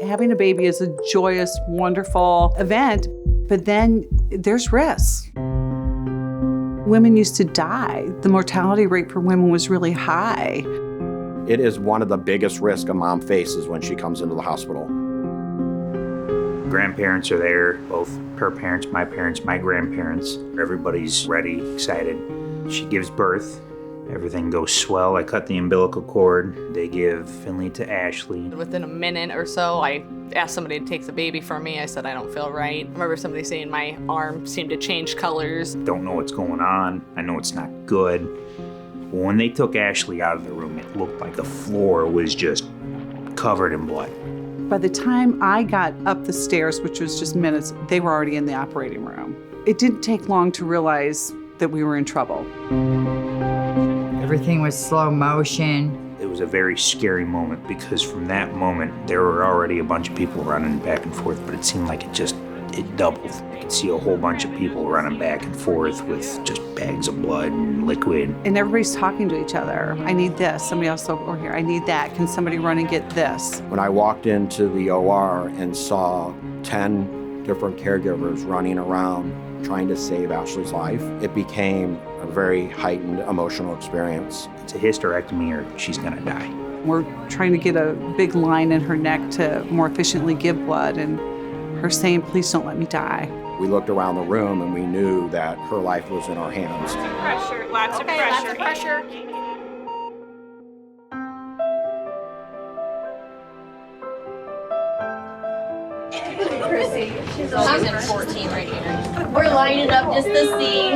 Having a baby is a joyous, wonderful event, but then there's risks. Women used to die. The mortality rate for women was really high. It is one of the biggest risks a mom faces when she comes into the hospital. Grandparents are there, both her parents, my grandparents. Everybody's ready, excited. She gives birth. Everything goes swell. I cut the umbilical cord. They give Finley to Ashley. Within a minute or so, I asked somebody to take the baby from me. I said, I don't feel right. I remember somebody saying my arm seemed to change colors. Don't know what's going on. I know it's not good. When they took Ashley out of the room, it looked like the floor was just covered in blood. By the time I got up the stairs, which was just minutes, they were already in the operating room. It didn't take long to realize that we were in trouble. Everything was slow motion. It was a very scary moment because from that moment, there were already a bunch of people running back and forth, but it seemed like it doubled. I could see a whole bunch of people running back and forth with just bags of blood and liquid. And everybody's talking to each other. I need this. Somebody else over here. I need that. Can somebody run and get this? When I walked into the OR and saw 10 different caregivers running around trying to save Ashley's life, it became a very heightened emotional experience. It's a hysterectomy or she's gonna die. We're trying to get a big line in her neck to more efficiently give blood, and her saying, please don't let me die. We looked around the room and we knew that her life was in our hands. Pressure, lots of pressure. Lots of pressure. She's in 14 right here. We're lining up just to see.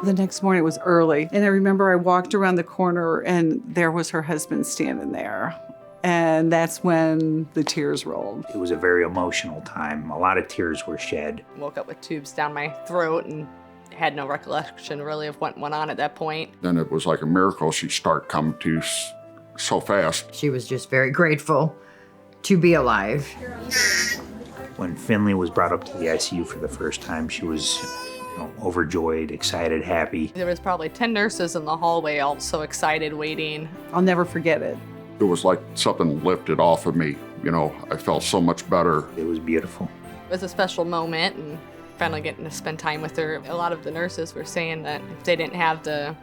The next morning it was early, and I remember I walked around the corner and there was her husband standing there. And that's when the tears rolled. It was a very emotional time. A lot of tears were shed. Woke up with tubes down my throat and had no recollection really of what went on at that point. Then it was like a miracle she started coming to so fast. She was just very grateful to be alive. When Finley was brought up to the ICU for the first time, she was overjoyed, excited, happy. There was probably 10 nurses in the hallway, all so excited, waiting. I'll never forget it. It was like something lifted off of me. I felt so much better. It was beautiful. It was a special moment, and finally getting to spend time with her. A lot of the nurses were saying that if they didn't have the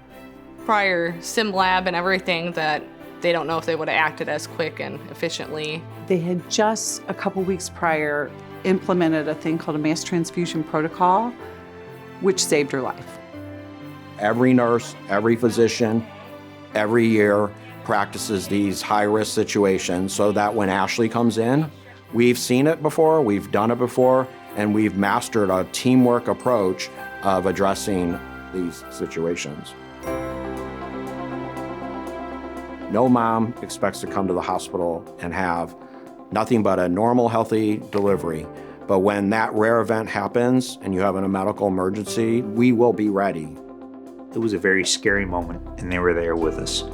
prior sim lab and everything, that they don't know if they would have acted as quick and efficiently. They had just a couple weeks prior implemented a thing called a mass transfusion protocol, which saved her life. Every nurse, every physician, every year practices these high-risk situations so that when Ashley comes in, we've seen it before, we've done it before, and we've mastered a teamwork approach of addressing these situations. No mom expects to come to the hospital and have nothing but a normal, healthy delivery. But when that rare event happens and you have a medical emergency, we will be ready. It was a very scary moment, and they were there with us.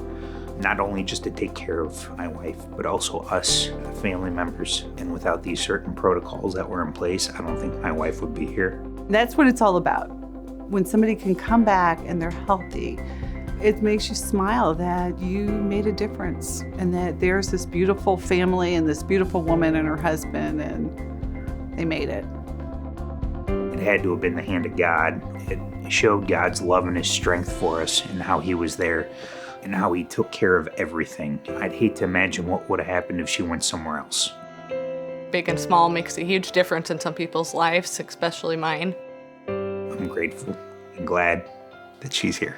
Not only just to take care of my wife, but also us, family members. And without these certain protocols that were in place, I don't think my wife would be here. That's what it's all about. When somebody can come back and they're healthy, it makes you smile that you made a difference and that there's this beautiful family and this beautiful woman and her husband, and they made it. It had to have been the hand of God. It showed God's love and his strength for us and how he was there and how he took care of everything. I'd hate to imagine what would have happened if she went somewhere else. Big and small makes a huge difference in some people's lives, especially mine. I'm grateful and glad that she's here.